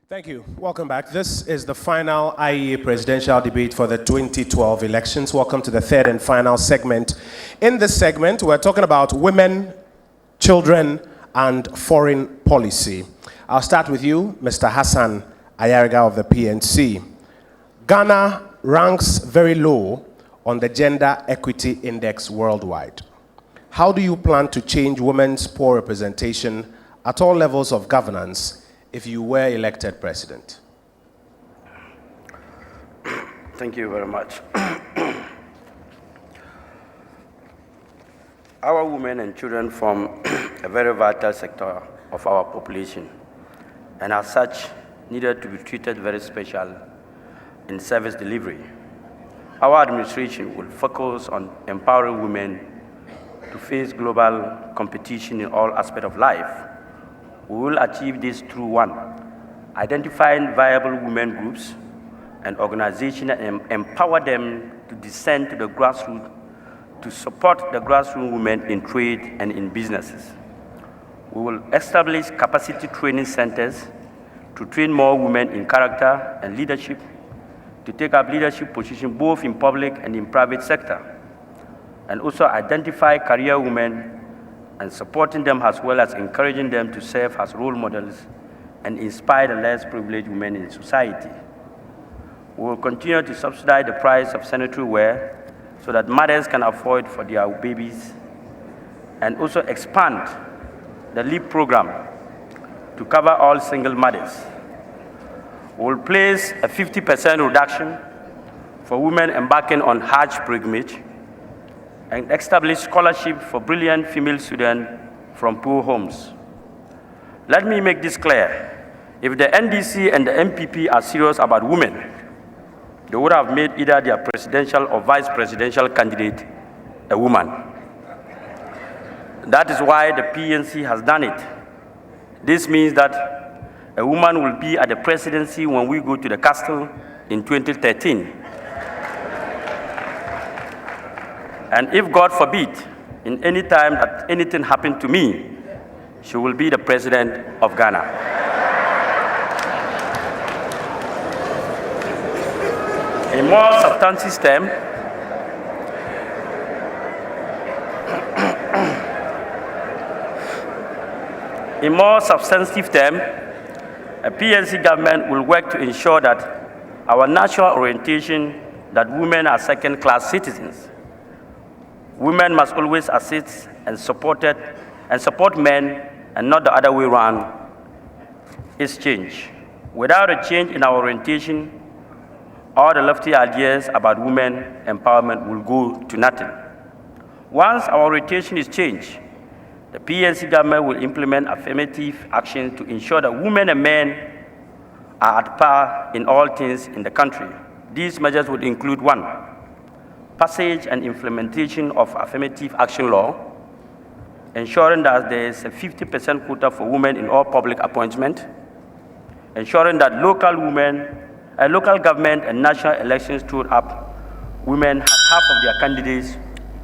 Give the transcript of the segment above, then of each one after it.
Thank you. Welcome back. This is the final IEA presidential debate for the 2012 elections. Welcome to the third and final segment. In this segment, we're talking about women, children, and foreign policy. I'll start with you, Mr. Hassan Ayariga of the PNC. Ghana ranks very low on the Gender Equity Index worldwide. How do you plan to change women's poor representation at all levels of governance if you were elected president? Thank you very much. Our women and children form a very vital sector of our population, and as such, needed to be treated very special in service delivery. Our administration will focus on empowering women to face global competition in all aspects of life. We will achieve this through one, identifying viable women groups and organizations and empower them to descend to the grassroots to support the grassroots women in trade and in businesses. We will establish capacity training centers to train more women in character and leadership, to take up leadership positions both in public and in private sector, and also identify career women and supporting them as well as encouraging them to serve as role models and inspire the less privileged women in society. We will continue to subsidize the price of sanitary wear so that mothers can afford for their babies, and also expand the LEAP program to cover all single mothers. We will place a 50% reduction for women embarking on Hajj pilgrimage and establish scholarship for brilliant female students from poor homes. Let me make this clear. If the NDC and the MPP are serious about women, they would have made either their presidential or vice presidential candidate a woman. That is why the PNC has done it. This means that a woman will be at the presidency when we go to the castle in 2013. And if God forbid, in any time that anything happened to me, she will be the president of Ghana. In more substantive terms, a PNC government will work to ensure that our natural orientation that women are second-class citizens. Women must always assist and support men and not the other way around is change. Without a change in our orientation, all the lofty ideas about women empowerment will go to nothing. Once our orientation is changed, the PNC government will implement affirmative action to ensure that women and men are at par in all things in the country. These measures would include: one, passage and implementation of affirmative action law, ensuring that there is a 50% quota for women in all public appointments, ensuring that local government and national elections stood up, women have half of their candidates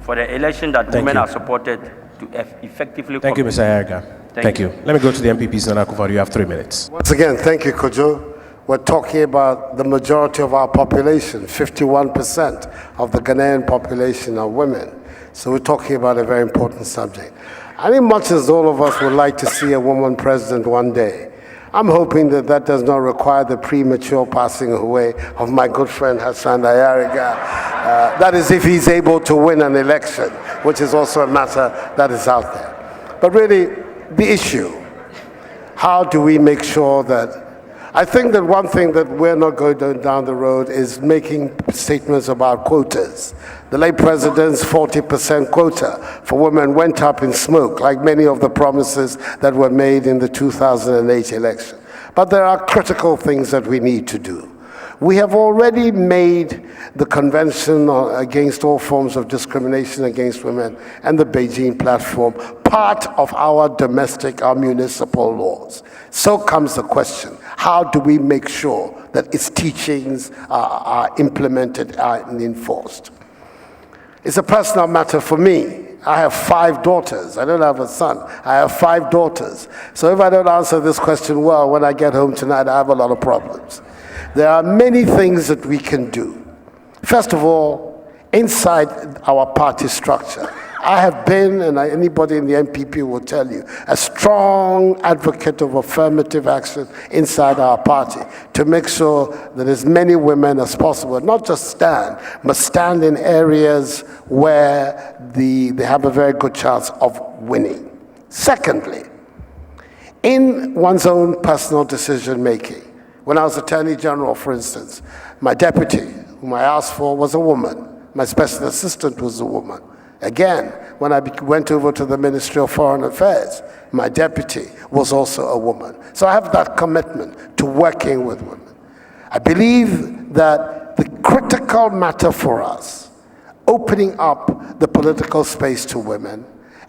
for the election that women are supported to effectively. Thank you, Mr. Ayariga. Thank you. Let me go to the MPPs, Nana Akufo-Addo. You have 3 minutes. Once again, thank you, Kojo. We're talking about the majority of our population. 51% of the Ghanaian population are women. So we're talking about a very important subject. I think much as all of us would like to see a woman president one day, I'm hoping that that does not require the premature passing away of my good friend Hassan Ayariga. That is if he's able to win an election, which is also a matter that is out there. But really, the issue, how do we make sure that I think that one thing that we're not going down the road is making statements about quotas. The late president's 40% quota for women went up in smoke, like many of the promises that were made in the 2008 election. But there are critical things that we need to do. We have already made the Convention Against All Forms of Discrimination Against Women and the Beijing Platform part of our domestic, our municipal laws. So comes the question, how do we make sure that its teachings are implemented and enforced? It's a personal matter for me. I have 5 daughters. I don't have a son. I have 5 daughters. So if I don't answer this question well, when I get home tonight, I have a lot of problems. There are many things that we can do. First of all, inside our party structure, I have been, and anybody in the MPP will tell you, a strong advocate of affirmative action inside our party to make sure that as many women as possible, not just stand, but stand in areas where they have a very good chance of winning. Secondly, in one's own personal decision making. When I was Attorney General, for instance, my deputy, whom I asked for, was a woman. My special assistant was a woman. Again, when I went over to the Ministry of Foreign Affairs, my deputy was also a woman. So I have that commitment to working with women. I believe that the critical matter for us, opening up the political space to women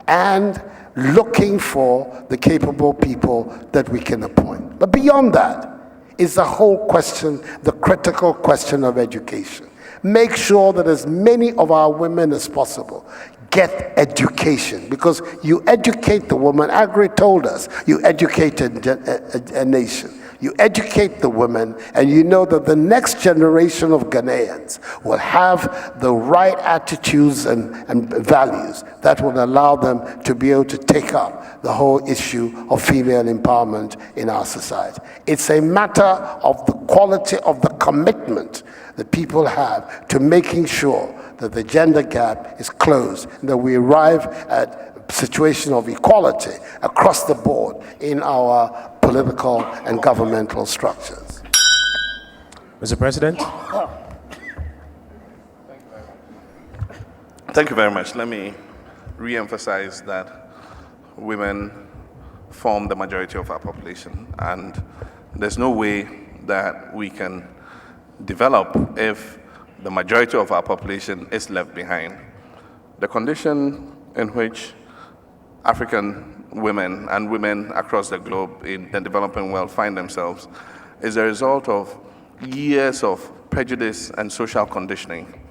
and looking for the capable people that we can appoint. But beyond that is the whole question, the critical question of education. Make sure that as many of our women as possible get education, because you educate the woman. Agri told us, you educate a nation. You educate the women, and you know that the next generation of Ghanaians will have the right attitudes and values that will allow them to be able to take up the whole issue of female empowerment in our society. It's a matter of the quality of the commitment that people have to making sure that the gender gap is closed, and that we arrive at a situation of equality across the board in our political and governmental structures. Mr. President? Thank you very much. Let me re-emphasize that women form the majority of our population, and there's no way that we can develop if the majority of our population is left behind. The condition in which African women and women across the globe in the developing world find themselves is a result of years of prejudice and social conditioning.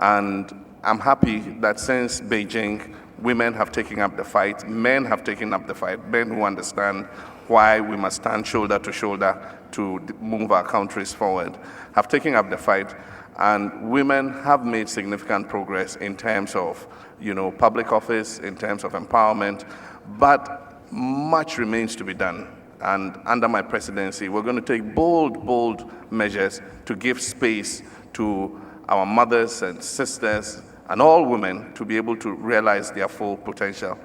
And I'm happy that since Beijing, women have taken up the fight, men have taken up the fight, men who understand why we must stand shoulder to shoulder to move our countries forward, have taken up the fight, and women have made significant progress in terms of, public office, in terms of empowerment, but much remains to be done. And under my presidency, we're going to take bold measures to give space to our mothers and sisters and all women to be able to realize their full potential.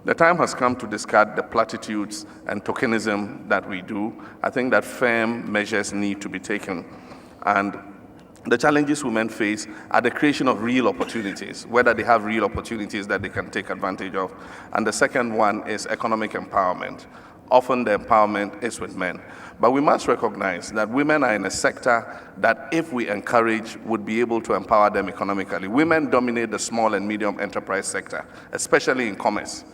The time has come to discard the platitudes and tokenism that we do. I think that firm measures need to be taken. And the challenges women face are the creation of real opportunities, whether they have real opportunities that they can take advantage of. And the second one is economic empowerment. Often the empowerment is with men. But we must recognize that women are in a sector that, if we encourage, would be able to empower them economically. Women dominate the small and medium enterprise sector, especially in commerce.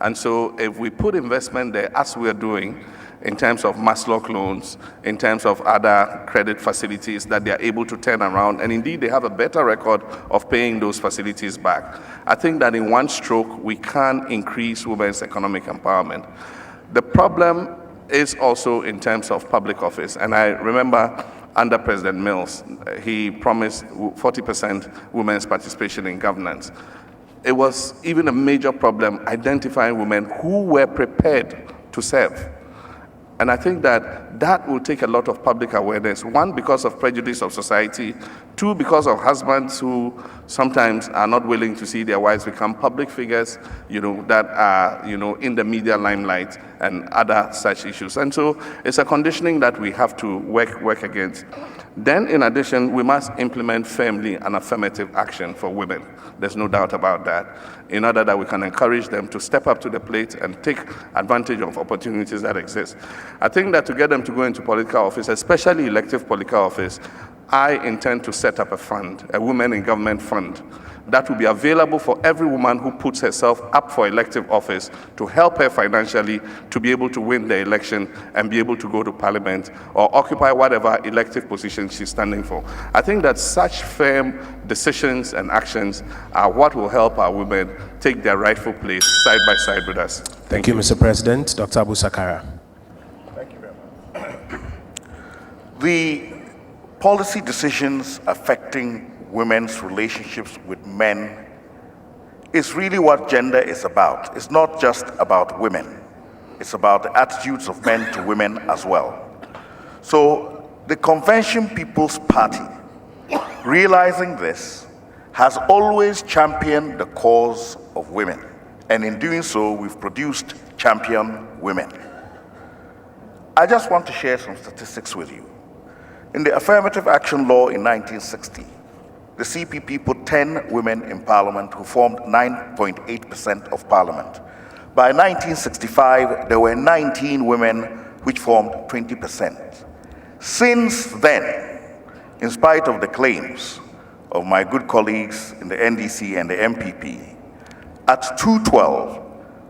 And so if we put investment there, as we are doing, in terms of Maslow loans, in terms of other credit facilities that they are able to turn around, and indeed they have a better record of paying those facilities back. I think that in one stroke, we can increase women's economic empowerment. The problem is also in terms of public office. And I remember under President Mills, he promised 40% women's participation in governance. It was even a major problem identifying women who were prepared to serve. And I think that will take a lot of public awareness. One, because of prejudice of society. Two, because of husbands who sometimes are not willing to see their wives become public figures, that are, in the media limelight and other such issues. And so it's a conditioning that we have to work against. Then, in addition, we must implement firmly an affirmative action for women. There's no doubt about that, in order that we can encourage them to step up to the plate and take advantage of opportunities that exist. I think that to get them to go into political office, especially elective political office, I intend to set up a fund, a Women in Government fund, that will be available for every woman who puts herself up for elective office to help her financially to be able to win the election and be able to go to parliament or occupy whatever elective position she's standing for. I think that such firm decisions and actions are what will help our women take their rightful place side by side with us. Thank you, Mr. President. Dr. Abu Sakara. Thank you very much. The policy decisions affecting women's relationships with men is really what gender is about. It's not just about women. It's about the attitudes of men to women as well. So the Convention People's Party, realizing this, has always championed the cause of women. And in doing so, we've produced champion women. I just want to share some statistics with you. In the Affirmative Action Law in 1960, the CPP put 10 women in parliament who formed 9.8% of parliament. By 1965, there were 19 women which formed 20%. Since then, in spite of the claims of my good colleagues in the NDC and the MPP, at 2012,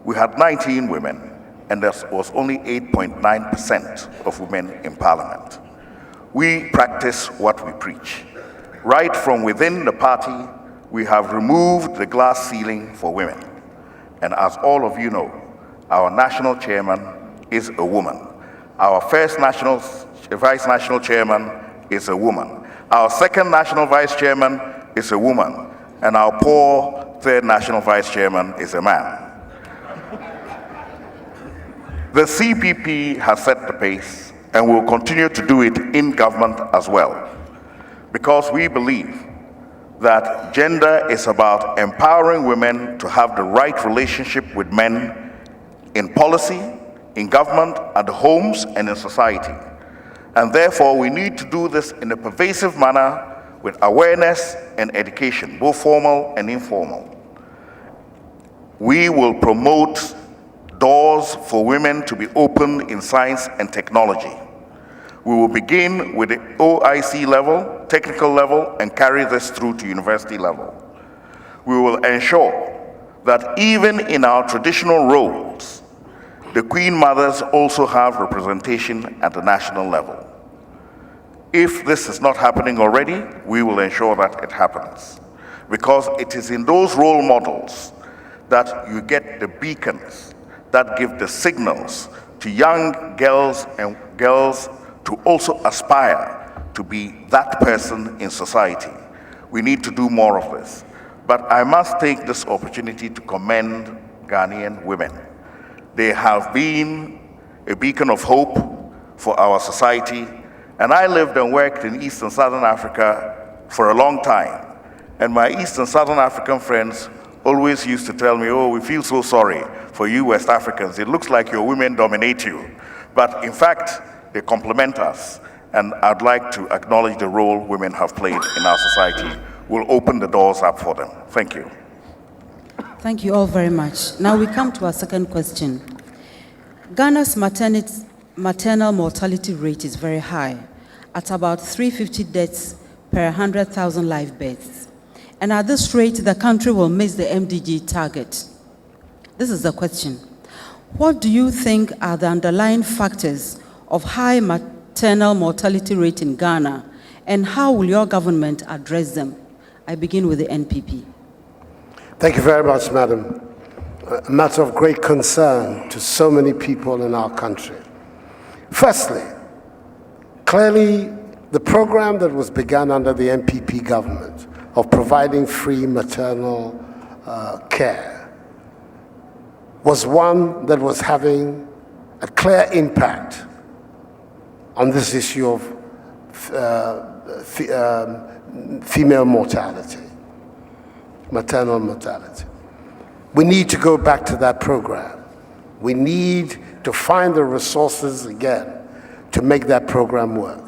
we had 19 women, and there was only 8.9% of women in parliament. We practice what we preach. Right from within the party, we have removed the glass ceiling for women. And as all of you know, our national chairman is a woman. Our first vice national chairman is a woman. Our second national vice chairman is a woman. And our poor third national vice chairman is a man. The CPP has set the pace and will continue to do it in government as well, because we believe that gender is about empowering women to have the right relationship with men in policy, in government, at the homes, and in society. And therefore, we need to do this in a pervasive manner with awareness and education, both formal and informal. We will promote doors for women to be open in science and technology. We will begin with the OIC level, technical level, and carry this through to university level. We will ensure that even in our traditional roles, the Queen Mothers also have representation at the national level. If this is not happening already, we will ensure that it happens, because it is in those role models that you get the beacons that give the signals to young girls and girls to also aspire to be that person in society. We need to do more of this. But I must take this opportunity to commend Ghanaian women. They have been a beacon of hope for our society. And I lived and worked in East and Southern Africa for a long time. And my East and Southern African friends always used to tell me, oh, we feel so sorry for you West Africans. It looks like your women dominate you. But in fact, they complement us. And I'd like to acknowledge the role women have played in our society. We'll open the doors up for them. Thank you. Thank you all very much. Now we come to our second question. Ghana's maternal mortality rate is very high, at about 350 deaths per 100,000 live births. And at this rate, the country will miss the MDG target. This is the question. What do you think are the underlying factors of high maternal mortality rate in Ghana, and how will your government address them? I begin with the NPP. Thank you very much, Madam. A matter of great concern to so many people in our country. Firstly, clearly, the program that was begun under the NPP government of providing free maternal care was one that was having a clear impact on this issue of female mortality, maternal mortality. We need to go back to that program. We need to find the resources again to make that program work.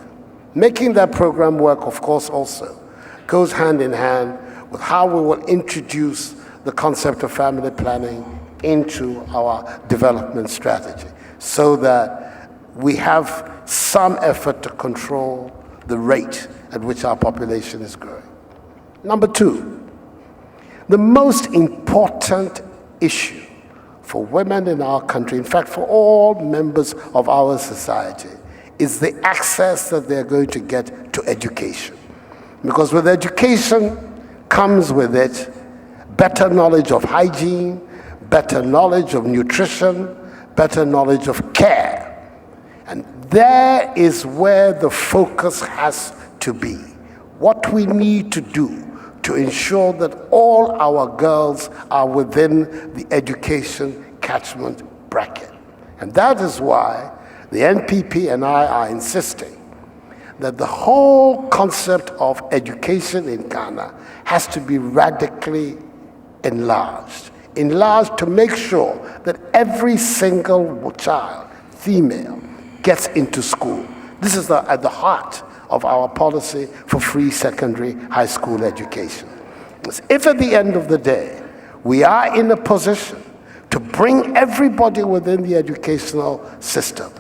Making that program work, of course, also goes hand in hand with how we will introduce the concept of family planning into our development strategy, so that we have some effort to control the rate at which our population is growing. Number two, The most important issue for women in our country, in fact for all members of our society, is the access that they're going to get to education. Because with education comes with it better knowledge of hygiene, better knowledge of nutrition, better knowledge of care. And there is where the focus has to be. What we need to do to ensure that all our girls are within the education catchment bracket. And that is why the NPP and I are insisting that the whole concept of education in Ghana has to be radically enlarged. Enlarged to make sure that every single child, female, gets into school. This is at the heart of our policy for free secondary high school education. If at the end of the day, we are in a position to bring everybody within the educational system,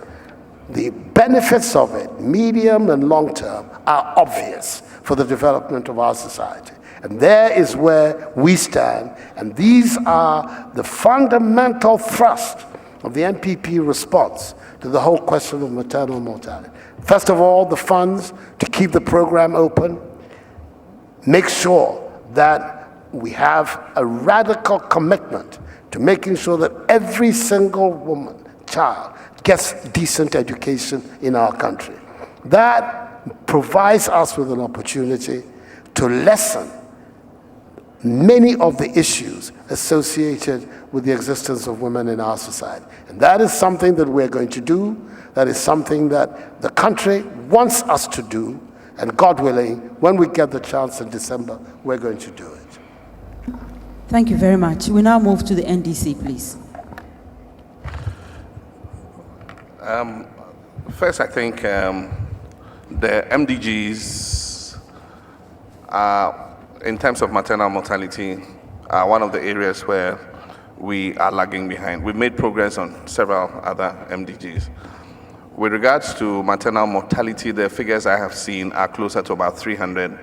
the benefits of it, medium and long term, are obvious for the development of our society. And there is where we stand, and these are the fundamental thrust of the NPP response to the whole question of maternal mortality. First of all, the funds to keep the program open, make sure that we have a radical commitment to making sure that every single woman, child, gets decent education in our country. That provides us with an opportunity to lessen many of the issues associated with the existence of women in our society. And that is something that we're going to do. That is something that the country wants us to do. And God willing, when we get the chance in December, we're going to do it. Thank you very much. We now move to the NDC, please. First, I think the MDGs are, in terms of maternal mortality, are one of the areas where we are lagging behind. We've made progress on several other MDGs. With regards to maternal mortality, the figures I have seen are closer to about 300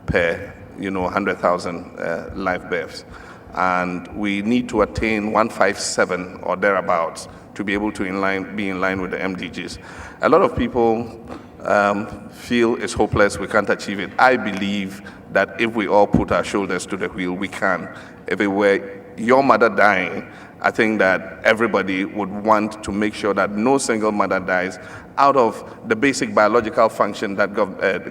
per 100,000 live births. And we need to attain 157 or thereabouts to be able to be in line with the MDGs. A lot of people feel it's hopeless, we can't achieve it. I believe that if we all put our shoulders to the wheel, we can. If it were your mother dying, I think that everybody would want to make sure that no single mother dies out of the basic biological function that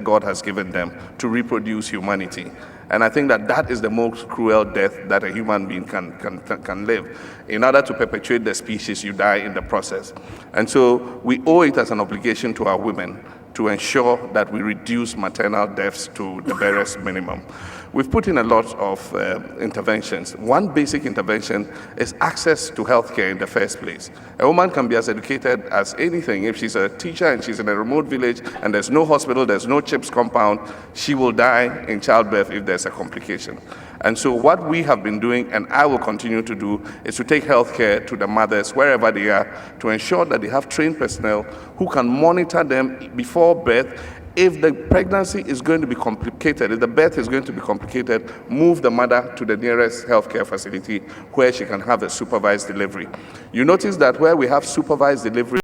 God has given them to reproduce humanity. And I think that that is the most cruel death that a human being can live. In order to perpetuate the species, you die in the process. And so we owe it as an obligation to our women to ensure that we reduce maternal deaths to the barest minimum. We've put in a lot of interventions. One basic intervention is access to healthcare in the first place. A woman can be as educated as anything. If she's a teacher and she's in a remote village and there's no hospital, there's no CHIPS compound, she will die in childbirth if there's a complication. And so what we have been doing, and I will continue to do, is to take healthcare to the mothers wherever they are to ensure that they have trained personnel who can monitor them before birth. If the pregnancy is going to be complicated, if the birth is going to be complicated, move the mother to the nearest healthcare facility where she can have a supervised delivery. You notice that where we have supervised delivery,